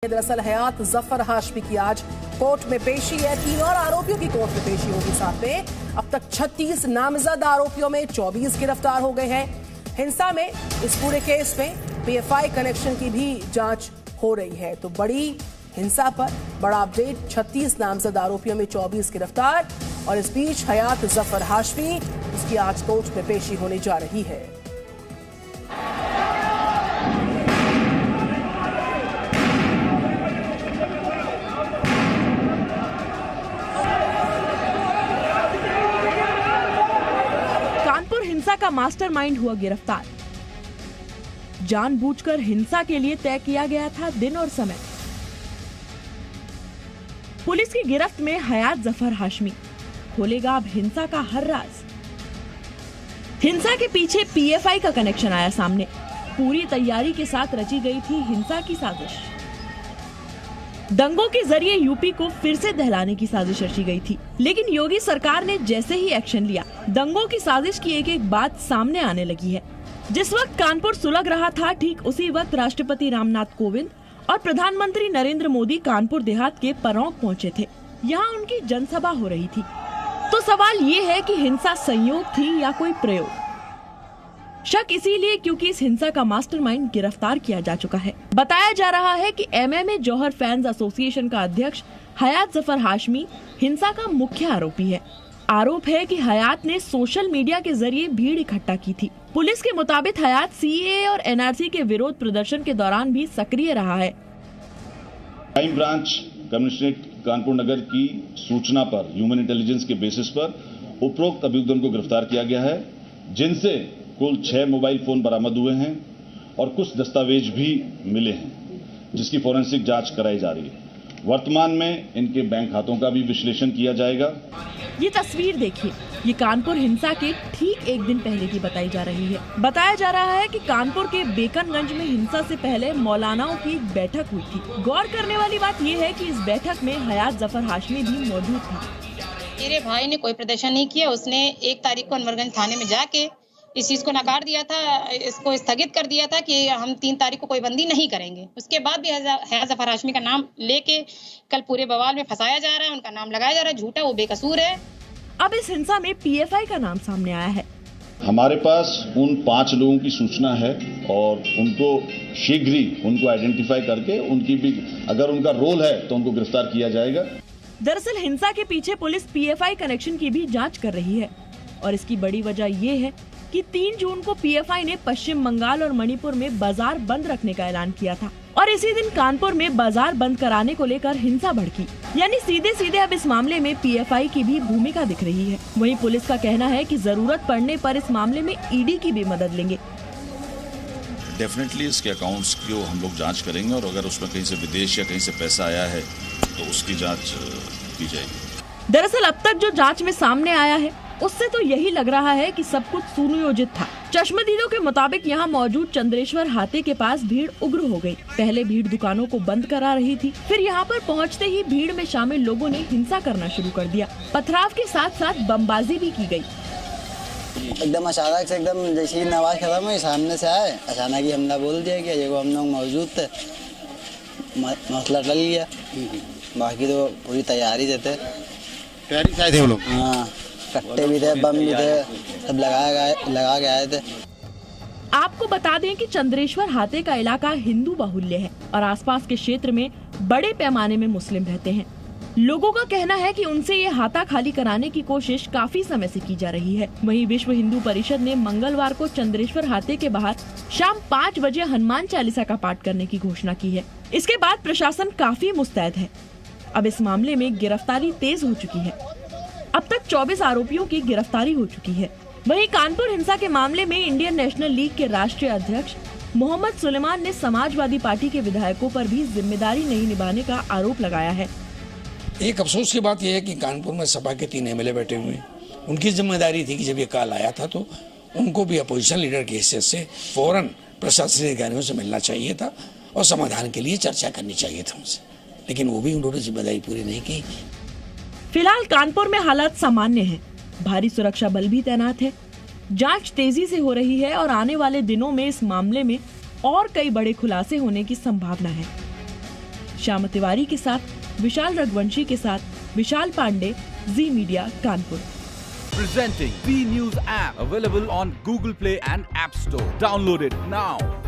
दरअसल हयात जफर हाशमी की आज कोर्ट में पेशी है। 3 और आरोपियों की कोर्ट में पेशी होगी। साथ में अब तक 36 नामजद आरोपियों में 24 गिरफ्तार हो गए हैं। हिंसा में इस पूरे केस में पीएफआई कनेक्शन की भी जांच हो रही है। तो बड़ी हिंसा पर बड़ा अपडेट, 36 नामजद आरोपियों में 24 गिरफ्तार। और इस बीच हयात जफर हाशमी, उसकी आज कोर्ट में पेशी होने जा रही है। कानपुर हिंसा का मास्टरमाइंड हुआ गिरफ्तार। जानबूझकर हिंसा के लिए तय किया गया था दिन और समय। पुलिस की गिरफ्त में हयात जफर हाशमी, खोलेगा अब हिंसा का हर राज। हिंसा के पीछे पीएफआई का कनेक्शन आया सामने। पूरी तैयारी के साथ रची गई थी हिंसा की साजिश। दंगों के जरिए यूपी को फिर से दहलाने की साजिश रची गई थी। लेकिन योगी सरकार ने जैसे ही एक्शन लिया, दंगों की साजिश की एक एक बात सामने आने लगी है। जिस वक्त कानपुर सुलग रहा था, ठीक उसी वक्त राष्ट्रपति रामनाथ कोविंद और प्रधानमंत्री नरेंद्र मोदी कानपुर देहात के परौंक पहुंचे थे। यहाँ उनकी जनसभा हो रही थी। तो सवाल ये है कि हिंसा संयोग थी या कोई प्रयोग। शक इसीलिए क्योंकि इस हिंसा का मास्टरमाइंड गिरफ्तार किया जा चुका है। बताया जा रहा है कि एमएमए जौहर फैंस एसोसिएशन का अध्यक्ष हयात जफर हाशमी हिंसा का मुख्य आरोपी है। आरोप है कि हयात ने सोशल मीडिया के जरिए भीड़ इकट्ठा की थी। पुलिस के मुताबिक हयात सीएए और एनआरसी के विरोध प्रदर्शन के दौरान भी सक्रिय रहा है। क्राइम ब्रांच कमिश्नरेट कानपुर नगर की सूचना पर ह्यूमन इंटेलिजेंस के बेसिस पर उपरोक्त अभियुक्तों को गिरफ्तार किया गया है, जिनसे कुल 6 मोबाइल फोन बरामद हुए हैं और कुछ दस्तावेज भी मिले हैं, जिसकी फोरेंसिक जांच कराई जा रही है। वर्तमान में इनके बैंक खातों का भी विश्लेषण किया जाएगा। ये तस्वीर देखिए, ये कानपुर हिंसा के ठीक एक दिन पहले की बताई जा रही है। बताया जा रहा है कि कानपुर के बेकनगंज में हिंसा से पहले मौलानाओं की एक बैठक हुई थी। गौर करने वाली बात ये है कि इस बैठक में हयात जफर हाशमी भी मौजूद था। मेरे भाई ने कोई प्रदर्शन नहीं किया। उसने 1 तारीख को अनवरगंज थाने में जाके इस चीज को नकार दिया था, इसको स्थगित कर दिया था कि हम 3 तारीख को कोई बंदी नहीं करेंगे। उसके बाद भी हयात जफर हाशमी का नाम लेके कल पूरे बवाल में फंसाया जा रहा है, उनका नाम लगाया जा रहा है। झूठा, वो बेकसूर है। अब इस हिंसा में पीएफआई का नाम सामने आया है। हमारे पास उन 5 लोगों की सूचना है और उनको शीघ्र ही उनको आइडेंटिफाई करके उनकी भी अगर उनका रोल है तो उनको गिरफ्तार किया जाएगा। दरअसल हिंसा के पीछे पुलिस पीएफआई कनेक्शन की भी जांच कर रही है और इसकी बड़ी वजह ये है कि 3 जून को पीएफआई ने पश्चिम बंगाल और मणिपुर में बाजार बंद रखने का ऐलान किया था और इसी दिन कानपुर में बाजार बंद कराने को लेकर हिंसा भड़की। यानी सीधे सीधे अब इस मामले में पीएफआई की भी भूमिका दिख रही है। वहीं पुलिस का कहना है कि जरूरत पड़ने पर इस मामले में ईडी की भी मदद लेंगे। डेफिनेटली इसके अकाउंट्स को हम लोग जांच करेंगे और अगर उसमें कहीं से विदेश या कहीं से पैसा आया है तो उसकी जांच की जाएगी। दरअसल अब तक जो जांच में सामने आया है उससे तो यही लग रहा है कि सब कुछ सुनियोजित था। चश्मदीदों के मुताबिक यहाँ मौजूद चंद्रेश्वर हाते के पास भीड़ उग्र हो गई। पहले भीड़ दुकानों को बंद करा रही थी, फिर यहाँ पर पहुँचते ही भीड़ में शामिल लोगों ने हिंसा करना शुरू कर दिया। पथराव के साथ साथ बमबाजी भी की गई। एकदम अचानक से, एकदम जैसे ही नवाज खत्म हुई, सामने से आए, अचानक ही हमने बोल दिया कि ये हम लोग मौजूद थे, मसला टल गया। बाकी तो पूरी तैयारी थे। तैयारी से आए थे वो लोग? हाँ, कट्टे भी थे, बम भी थे, सब लगा के आए थे। आपको बता दें कि चंद्रेश्वर हाते का इलाका हिंदू बाहुल्य है और आसपास के क्षेत्र में बड़े पैमाने में मुस्लिम रहते हैं। लोगों का कहना है कि उनसे ये हाता खाली कराने की कोशिश काफी समय से की जा रही है। वहीं विश्व हिंदू परिषद ने मंगलवार को चंद्रेश्वर हाते के बाहर शाम 5 बजे हनुमान चालीसा का पाठ करने की घोषणा की है। इसके बाद प्रशासन काफी मुस्तैद है। अब इस मामले में गिरफ्तारी तेज हो चुकी है। अब तक 24 आरोपियों की गिरफ्तारी हो चुकी है। वहीं कानपुर हिंसा के मामले में इंडियन नेशनल लीग के राष्ट्रीय अध्यक्ष मोहम्मद सुलेमान ने समाजवादी पार्टी के विधायकों पर भी जिम्मेदारी नहीं निभाने का आरोप लगाया है। एक अफसोस की बात यह है कि कानपुर में सपा के 3 एमएलए बैठे हुए हैं। उनकी जिम्मेदारी थी कि जब ये काल आया था तो उनको भी अपोजिशन लीडर की हैसियत से फौरन प्रशासनिक अधिकारियों से मिलना चाहिए था और समाधान के लिए चर्चा करनी चाहिए था उनसे, लेकिन वो भी उन्होंने जिम्मेदारी पूरी नहीं की। फिलहाल कानपुर में हालात सामान्य हैं। भारी सुरक्षा बल भी तैनात है। जांच तेजी से हो रही है और आने वाले दिनों में इस मामले में और कई बड़े खुलासे होने की संभावना है। श्याम तिवारी के साथ विशाल रघुवंशी के साथ Vishal Pandey, Zee media Kanpur. Presenting V News app, available on Google Play and App Store. Download it now.